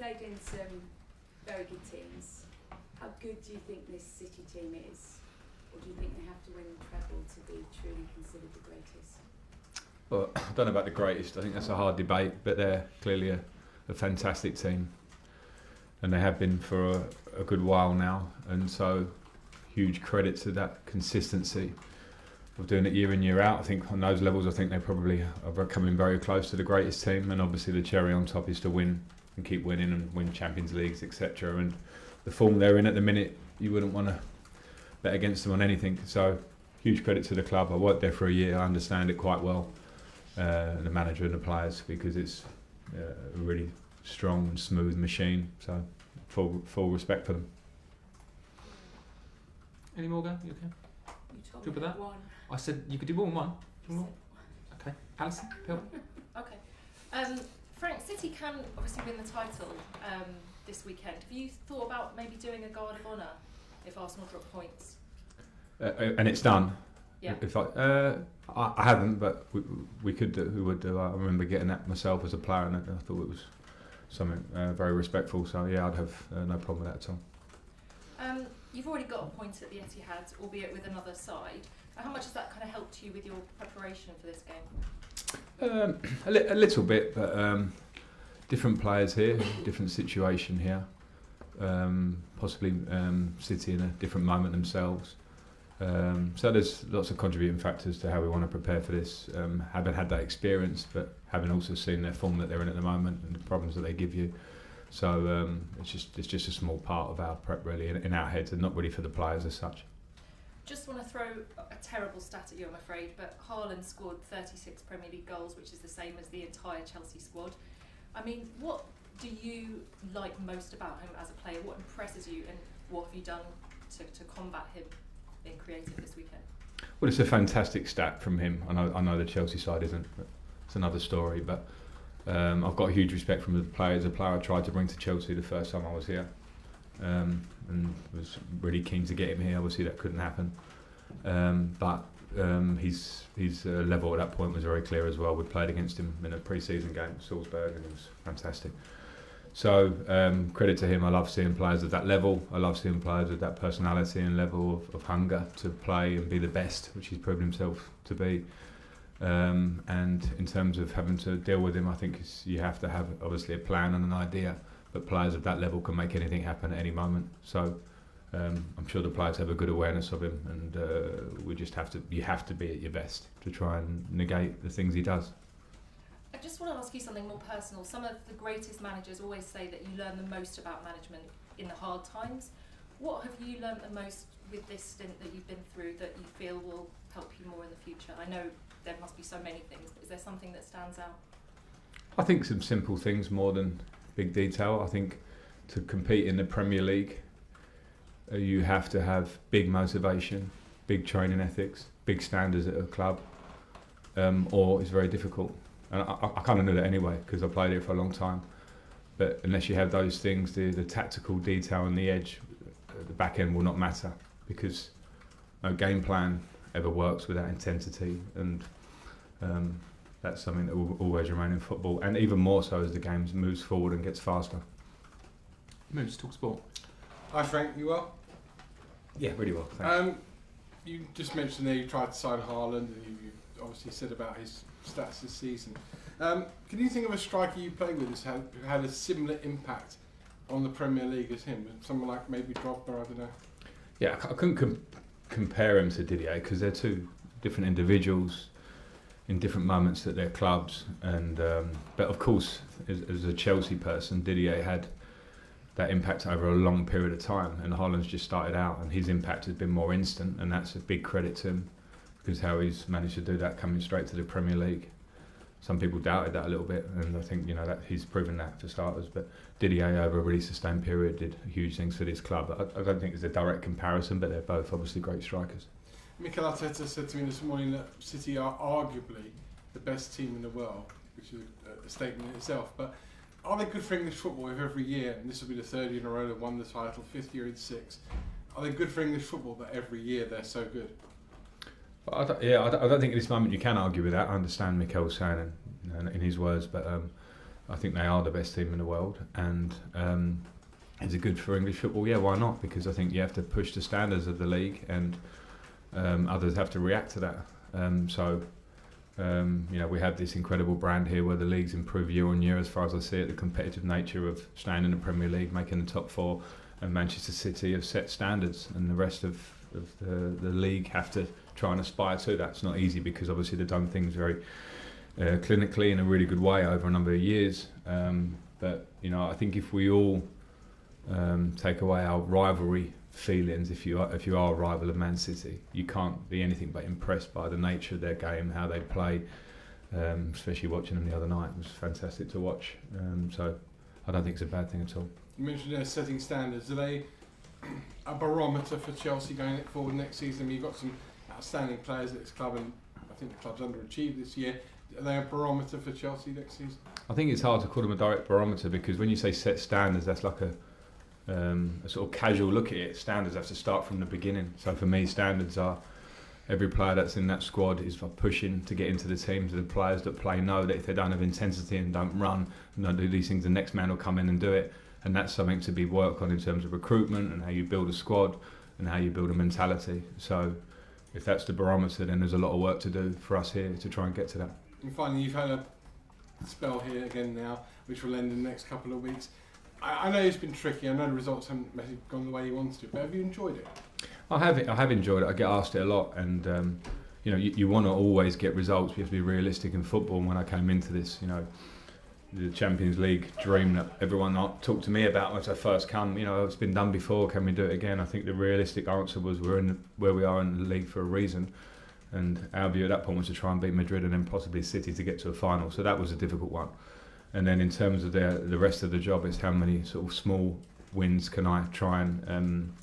played in some very good teams. How good do you think this City team is? Or do you think they have to win the treble to be truly considered the greatest? Well, I don't know about the greatest. I think that's a hard debate, but they're clearly a fantastic team. And they have been for a good while now. And so, huge credit to that consistency of doing it year in, year out. I think on those levels, I think they probably are coming very close to the greatest team. And obviously the cherry on top is to win and keep winning and win Champions Leagues, etc. And the form they're in at the minute, you wouldn't want to bet against them on anything. So huge credit to the club. I worked there for a year. I understand it quite well, the manager and the players, because it's a really strong and smooth machine. So full respect for them. Any more, Gav? You okay? You told Good me with that? one. I said you could do more than one. Okay. Alison, Phil? Okay. Frank, City can obviously win the title this weekend. Have you thought about maybe doing a guard of honour if Arsenal drop points? And it's done. Yeah. If I haven't, but we could do. We would do. I remember getting that myself as a player, and I thought it was something very respectful. So yeah, I'd have no problem with that at all. You've already got a point at the Etihad, albeit with another side. How much has that kind of helped you with your preparation for this game? A little bit, but different players here, different situation here. Possibly City in a different moment themselves. So there's lots of contributing factors to how we want to prepare for this. Having had that experience, but having also seen their form that they're in at the moment and the problems that they give you. So it's just a small part of our prep really in our heads, and not really for the players as such. Just want to throw a terrible stat at you, I'm afraid, but Haaland scored 36 Premier League goals, which is the same as the entire Chelsea squad. I mean, what do you like most about him as a player? What impresses you, and what have you done to combat him being creative this weekend? Well, it's a fantastic stat from him. I know the Chelsea side isn't, but it's another story. But I've got a huge respect from the player. As a player I tried to bring to Chelsea the first time I was here, and was really keen to get him here. Obviously that couldn't happen, but his level at that point was very clear as well. We played against him in a pre-season game at Salzburg, and it was fantastic. So credit to him. I love seeing players at that level. I love seeing players with that personality and level of hunger to play and be the best, which he's proven himself to be. And in terms of having to deal with him, I think you have to have obviously a plan and an idea, but players of that level can make anything happen at any moment. So I'm sure the players have a good awareness of him, and you have to be at your best to try and negate the things he does. I just want to ask you something more personal. Some of the greatest managers always say that you learn the most about management in the hard times. What have you learned the most with this stint that you've been through that you feel will help you more in the future? I know there must be so many things, but is there something that stands out? I think some simple things more than big detail. I think to compete in the Premier League, you have to have big motivation, big training ethics, big standards at a club, or it's very difficult. And I kind of knew that anyway because I played here for a long time. But unless you have those things, the tactical detail and the edge, the back end will not matter, because no game plan ever works without intensity, and that's something that will always remain in football, and even more so as the game moves forward and gets faster. Moves, talk sport. Hi Frank, you well? Yeah, really well, thanks. You just mentioned there you tried to sign Haaland, and you obviously said about his stats this season. Can you think of a striker you played with who had a similar impact on the Premier League as him? Someone like maybe Drogba, I don't know. Yeah, I couldn't compare him to Didier because they're two different individuals in different moments at their clubs. And but of course, as a Chelsea person, Didier had that impact over a long period of time, and Haaland's just started out, and his impact has been more instant, and that's a big credit to him, because how he's managed to do that coming straight to the Premier League. Some people doubted that a little bit, and I think that he's proven that for starters. But Didier, over a really sustained period, did huge things for this club. I don't think it's a direct comparison, but they're both obviously great strikers. Mikel Arteta said to me this morning that City are arguably the best team in the world, which is a statement in itself. But are they good for English football if every year, and this will be the third year in a row they've won the title, fifth year in six, are they good for English football that every year they're so good? I don't think at this moment you can argue with that. I understand Mikel's saying in his words, but I think they are the best team in the world, and is it good for English football? Yeah, why not? Because I think you have to push the standards of the league, and others have to react to that. We have this incredible brand here where the leagues improve year on year, as far as I see it. The competitive nature of staying in the Premier League, making the top four, and Manchester City have set standards, and the rest of the league have to try and aspire to that. It's not easy because obviously they've done things very clinically in a really good way over a number of years. But I think if we all take away our rivalry feelings, if you are a rival of Man City, you can't be anything but impressed by the nature of their game, how they play. Especially watching them the other night, it was fantastic to watch. So I don't think it's a bad thing at all. You mentioned they're setting standards. Are they a barometer for Chelsea going forward next season? I mean, you've got some outstanding players at this club, and I think the club's underachieved this year. Are they a barometer for Chelsea next season? I think it's hard to call them a direct barometer, because when you say set standards, that's like a sort of casual look at it. Standards have to start from the beginning. So for me, standards are every player that's in that squad is for pushing to get into the team. So the players that play know that if they don't have intensity and don't run and don't do these things, the next man will come in and do it. And that's something to be worked on in terms of recruitment and how you build a squad and how you build a mentality. So if that's the barometer, then there's a lot of work to do for us here to try and get to that. And finally, you've had a spell here again now, which will end in the next couple of weeks. I know it's been tricky. I know the results haven't gone the way you wanted to, but have you enjoyed it? I have enjoyed it. I get asked it a lot, and you want to always get results. You have to be realistic in football. And when I came into this, the Champions League dream that everyone talked to me about when I first come, it's been done before. Can we do it again? I think the realistic answer was we're in where we are in the league for a reason, and our view at that point was to try and beat Madrid and then possibly City to get to a final. So that was a difficult one. And then in terms of the rest of the job, it's how many sort of small wins can I try and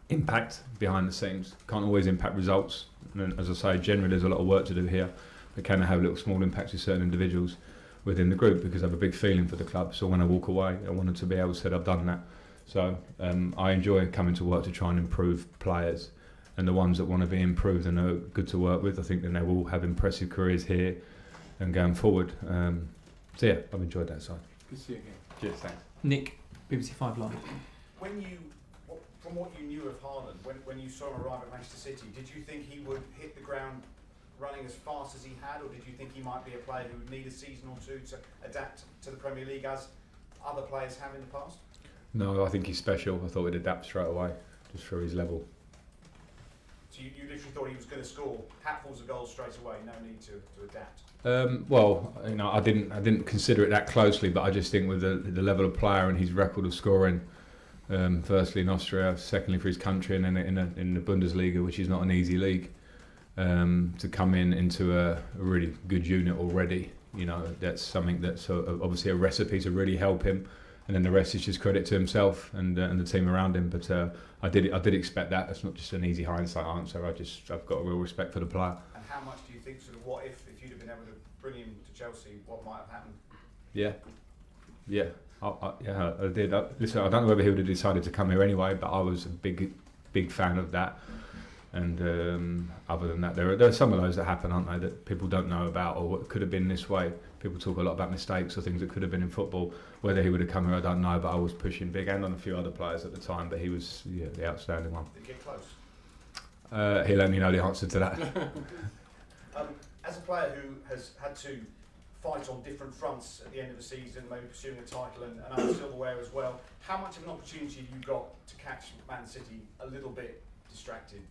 impact behind the scenes. Can't always impact results. And as I say, generally there's a lot of work to do here. But can I have little small impacts with certain individuals within the group, because I have a big feeling for the club. So when I walk away, I wanted to be able to say I've done that. So I enjoy coming to work to try and improve players. And the ones that want to be improved and are good to work with, I think then they will have impressive careers here and going forward. So yeah, I've enjoyed that side. Good to see you again. Cheers, thanks. Nick, BBC 5 Live. From what you knew of Haaland, when you saw him arrive at Manchester City, did you think he would hit the ground running as fast as he had, or did you think he might be a player who would need a season or two to adapt to the Premier League as other players have in the past? No, I think he's special. I thought he'd adapt straight away, just for his level. So you literally thought he was going to score hatfuls of goals straight away, no need to adapt? I didn't consider it that closely, but I just think with the level of player and his record of scoring, firstly in Austria, secondly for his country, and then in the Bundesliga, which is not an easy league, to come into a really good unit already, that's something that's obviously a recipe to really help him, and then the rest is just credit to himself and the team around him. But I did expect that. That's not just an easy hindsight answer. I've got a real respect for the player. And how much do you think, what if you'd have been able to bring him to Chelsea, what might have happened? Yeah. I did. Listen, I don't know whether he would have decided to come here anyway, but I was a big fan of that. And other than that, there are some of those that happen, aren't they, that people don't know about, or what could have been this way. People talk a lot about mistakes or things that could have been in football. Whether he would have come here, I don't know, but I was pushing big, and on a few other players at the time, but he was the outstanding one. Did he get close? He'll let me know the answer to that. As a player who has had to fight on different fronts at the end of the season, maybe pursuing a title and other silverware as well, how much of an opportunity have you got to catch Man City a little bit distracted?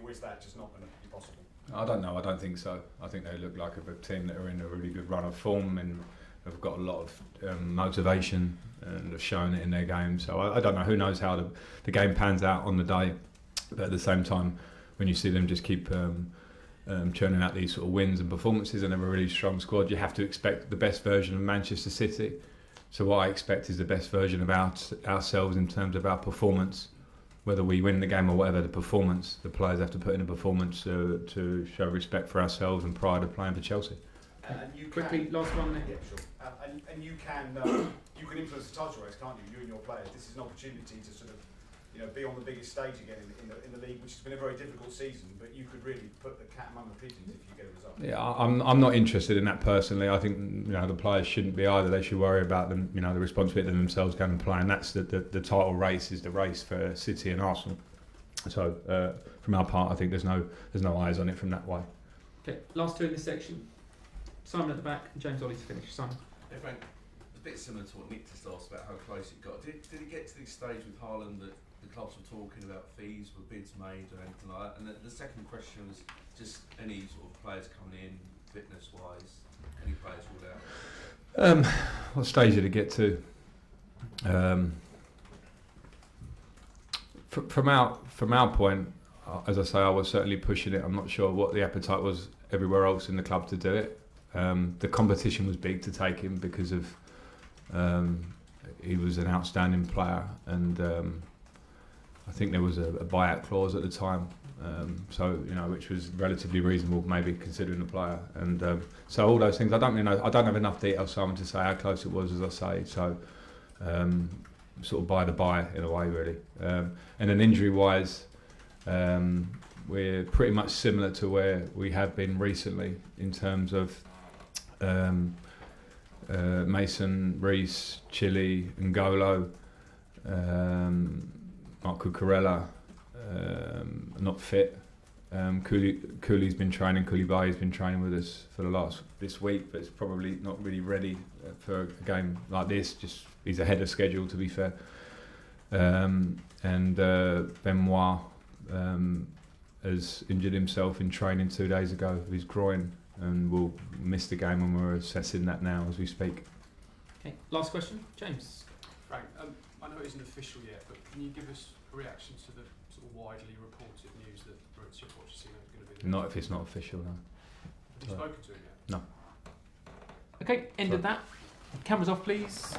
Or is that just not going to be possible? I don't know. I don't think so. I think they look like a team that are in a really good run of form and have got a lot of motivation and have shown it in their game. So I don't know. Who knows how the game pans out on the day? But at the same time, when you see them just keep churning out these sort of wins and performances and have a really strong squad, you have to expect the best version of Manchester City. So what I expect is the best version of ourselves in terms of our performance. Whether we win the game or whatever, the performance, the players have to put in a performance to show respect for ourselves and pride of playing for Chelsea. And you Quickly, last one there. Yeah, sure. And you can influence the title race, can't you? You and your players. This is an opportunity to sort of be on the biggest stage again in the league, which has been a very difficult season. But you could really put the cat among the pigeons if you get a result. Yeah, I'm not interested in that personally. I think the players shouldn't be either. They should worry about them. The responsibility of themselves going and playing. That's the title race is the race for City and Arsenal. So from our part, I think there's no eyes on it from that way. Okay, last two in this section. Simon at the back and James Ollie to finish. Simon. Hey Frank, it's a bit similar to what Nick just asked about how close it got. Did it get to this stage with Haaland that the clubs were talking about fees, were bids made or anything like that? And the second question was just any sort of players coming in, fitness-wise, any players ruled out? What stage did it get to? From our point, as I say, I was certainly pushing it. I'm not sure what the appetite was everywhere else in the club to do it. The competition was big to take him because of he was an outstanding player, and I think there was a buyout clause at the time, which was relatively reasonable, maybe considering the player. And so all those things, I don't really know. I don't have enough detail, Simon, to say how close it was, as I say. So sort of by the by in a way, really. And then injury-wise, we're pretty much similar to where we have been recently in terms of Mason, Reece, Chile, N'Golo, Marco Corella, not fit. Cooley's been training. Koulibaly's been training with us for this week, but it's probably not really ready for a game like this. Just he's ahead of schedule, to be fair. And Benoit has injured himself in training 2 days ago with his groin, and will miss the game, and we're assessing that now as we speak. Okay, last question, James. Frank, I know it isn't official yet, but can you give us a reaction to the sort of widely reported news that Mauricio Pochettino is going to be the Not if it's not official, no. Have you spoken to him yet? No. Okay, end of that. Cameras off, please.